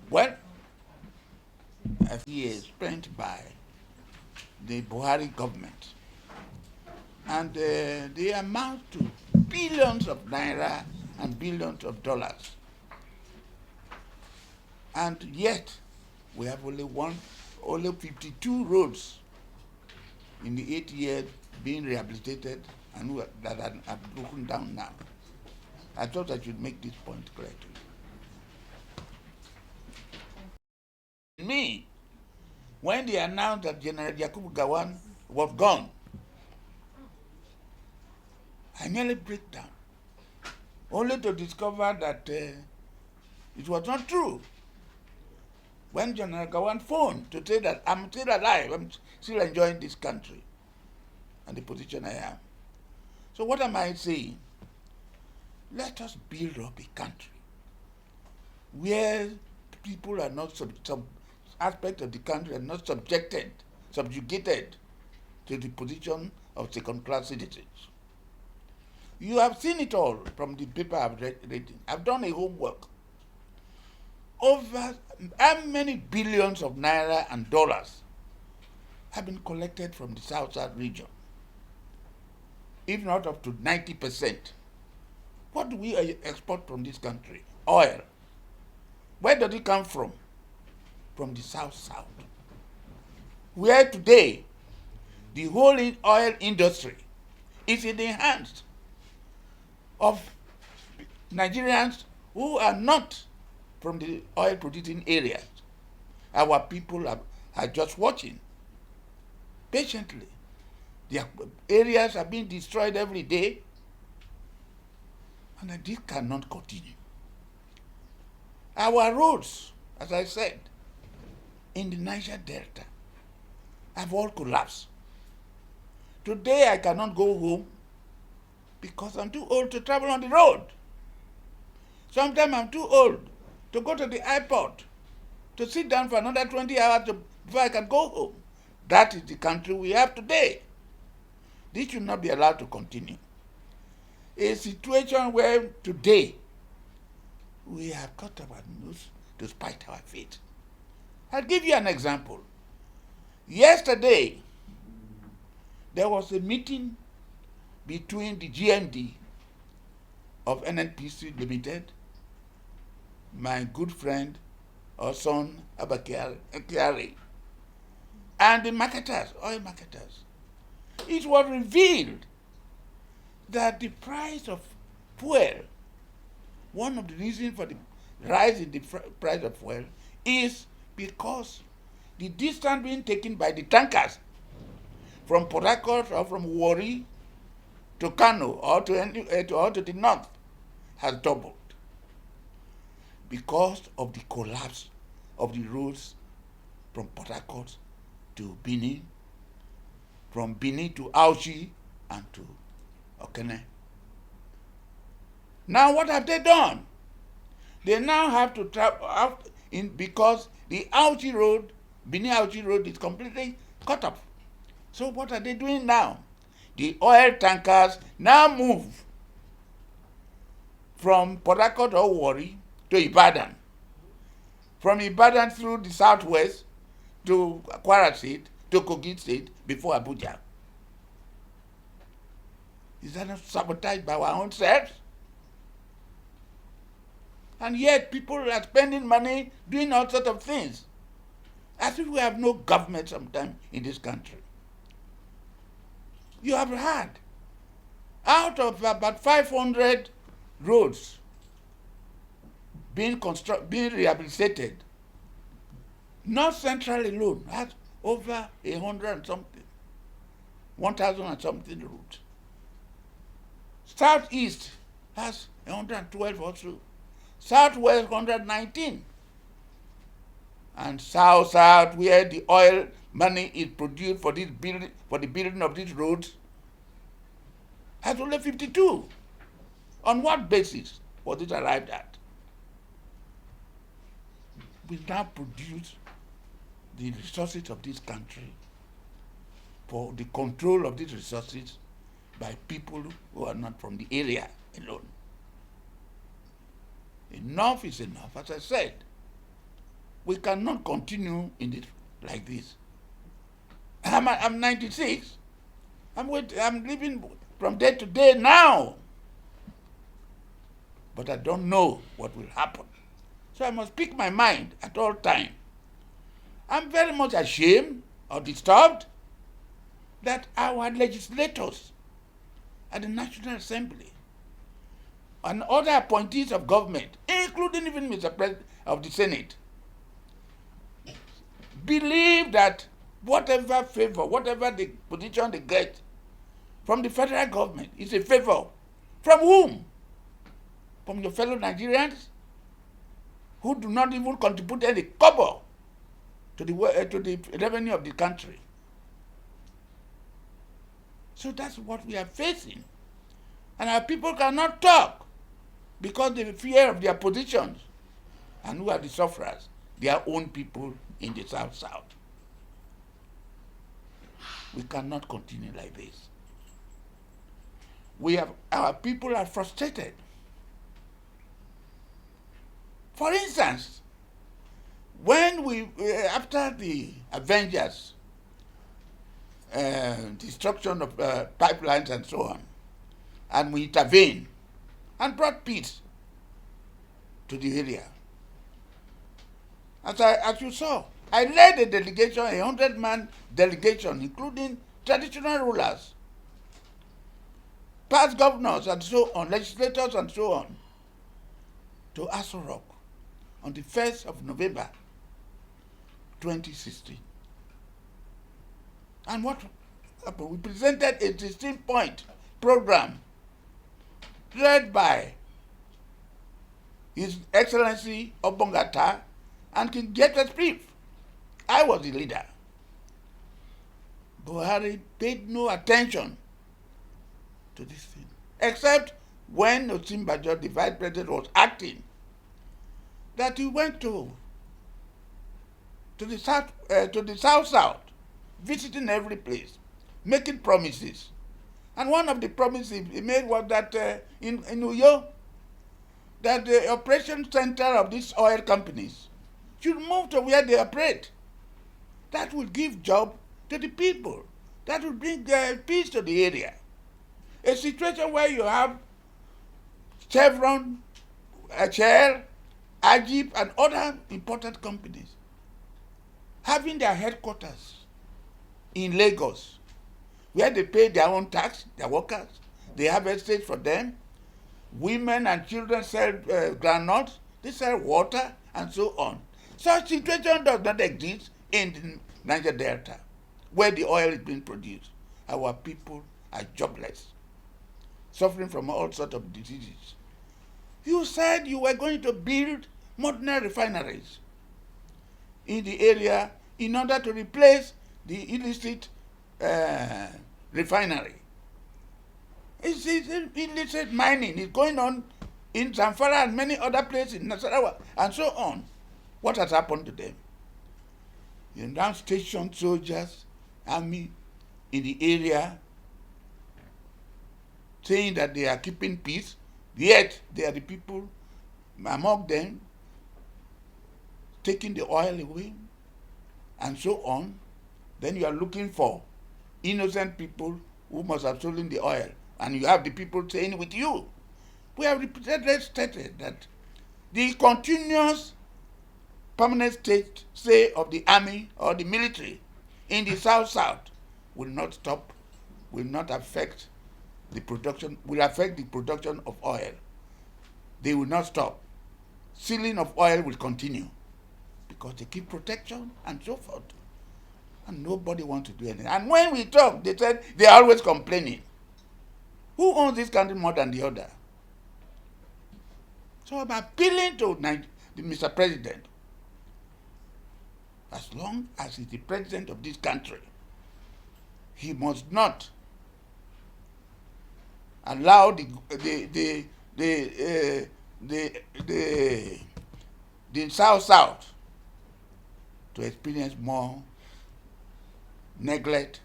Well, a few years spent by the Buhari government, and they amount to billions of naira and billions of dollars. And yet, we have only 52 roads in the 8 years being rehabilitated and that are broken down now. I thought I should make this point clear to you. Me, when they announced that General Yakubu Gowon was gone, I nearly break down, only to discover that it was not true. When General Gowon phoned to say that I'm still alive, I'm still enjoying this country and the position I am. So what am I saying? Let us build up a country where people are not aspects of the country are not subjugated to the position of second-class citizens. You have seen it all from the paper I've read. I've done a homework. Over how many billions of naira and dollars have been collected from the South-South region? If not up to 90%. What do we export from this country? Oil. Where does it come from? From the South-South. Where today, the whole oil industry is in the hands of Nigerians who are not from the oil producing areas. Our people are just watching patiently. Their areas are being destroyed every day, and this cannot continue. Our roads, as I said, in the Niger Delta have all collapsed. Today I cannot go home because I'm too old to travel on the road. Sometimes I'm too old to go to the airport, to sit down for another 20 hours before I can go home. That is the country we have today. This should not be allowed to continue. A situation where today we have cut our nose to spite our fate. I'll give you an example. Yesterday, there was a meeting between the GMD of NNPC Limited, my good friend, or son, Abakiari, and the marketers, oil marketers. It was revealed that the price of fuel, one of the reasons for the rise in the price of fuel is because the distance being taken by the tankers from Port Harcourt or from Warri to Kano or to the north has doubled because of the collapse of the roads from Port Harcourt to Benin, from Benin to Auchi and to Okene. Now what have they done? They now have to travel out because the Auchi road, Benin Auchi road, is completely cut off. So what are they doing now? The oil tankers now move from Port Harcourt or Warri to Ibadan. From Ibadan through the southwest to Kwara State, to Kogi State, before Abuja. Is that not sabotage by our own selves? And yet people are spending money doing all sorts of things, as if we have no government sometimes in this country. You have had, out of about 500 roads being rehabilitated, North Central alone has over 100 and something, 1,000 and something roads. Southeast has 112 or so. Southwest 119. And South, where the oil money is produced for the building of these roads, has only 52. On what basis was it arrived at? We now produce the resources of this country for the control of these resources by people who are not from the area alone. Enough is enough, as I said. We cannot continue in it like this. I'm 96. I'm living from day to day now. But I don't know what will happen. So I must speak my mind at all times. I'm very much ashamed or disturbed that our legislators at the National Assembly and other appointees of government, including even Mr. President of the Senate, believe that whatever favor, whatever the position they get from the federal government is a favor. From whom? From your fellow Nigerians who do not even contribute any kobo to the revenue of the country. So that's what we are facing. And our people cannot talk because they fear of their positions. And who are the sufferers? Their own people in the South. We cannot continue like this. Our people are frustrated. For instance, when after the Avengers, destruction of pipelines and so on, and we intervened and brought peace to the area. As you saw, I led a delegation, a 100-man delegation, including traditional rulers, past governors and so on, legislators and so on, to Aso Rock on the 1st of November 2016. And what happened? We presented a 16-point program led by His Excellency Obongata and King James Prief. I was the leader. Buhari paid no attention to this thing, except when Osinbajo, the vice president, was acting, that he went to the south, visiting every place, making promises. And one of the promises he made was that in Uyo, that the operation center of these oil companies should move to where they operate. That will give job to the people. That will bring peace to the area. A situation where you have Chevron, Shell, Ajib, and other important companies having their headquarters in Lagos, where they pay their own tax, their workers, they have estates for them, women and children sell groundnuts, they sell water, and so on. Such situation does not exist in the Niger Delta, where the oil is being produced. Our people are jobless, suffering from all sorts of diseases. You said you were going to build modern refineries in the area in order to replace the illicit refinery. Illicit mining is going on in Zamfara and many other places, in Nasarawa, and so on. What has happened to them? You now station soldiers, army in the area, saying that they are keeping peace, yet they are the people among them taking the oil away, and so on. Then you are looking for innocent people who must have stolen the oil, and you have the people saying with you. We have repeatedly stated that the continuous permanent stay of the army or the military in the South will not stop, will not affect the production, will affect the production of oil. They will not stop. Sealing of oil will continue because they keep protection and so forth. And nobody wants to do anything. And when we talk, they said they are always complaining. Who owns this country more than the other? So I'm appealing to Mr. President. As long as he's the president of this country, he must not allow the South to experience more neglect,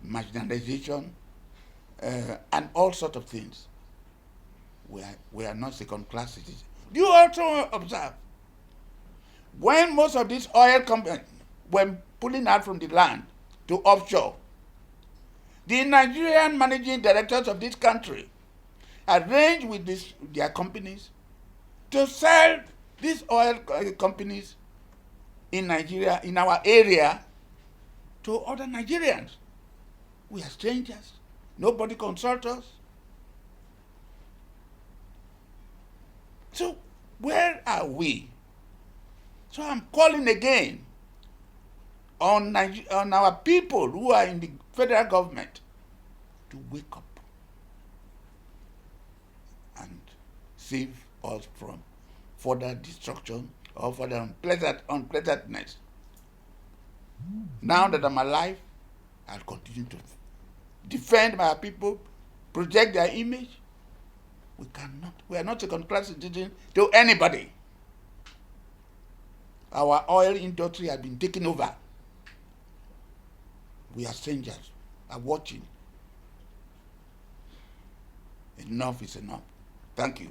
marginalization, and all sorts of things. We are not second-class citizens. Do you also observe When most of these oil companies were pulling out from the land to offshore, the Nigerian managing directors of this country arranged with their companies to sell these oil companies in Nigeria, in our area, to other Nigerians. We are strangers. Nobody consults us. So where are we? So I'm calling again on our people who are in the federal government to wake up and save us from further destruction or further unpleasantness. Now that I'm alive, I'll continue to defend my people, project their image. We are not second-class citizens to anybody. Our oil industry has been taken over. We are strangers, are watching. Enough is enough. Thank you.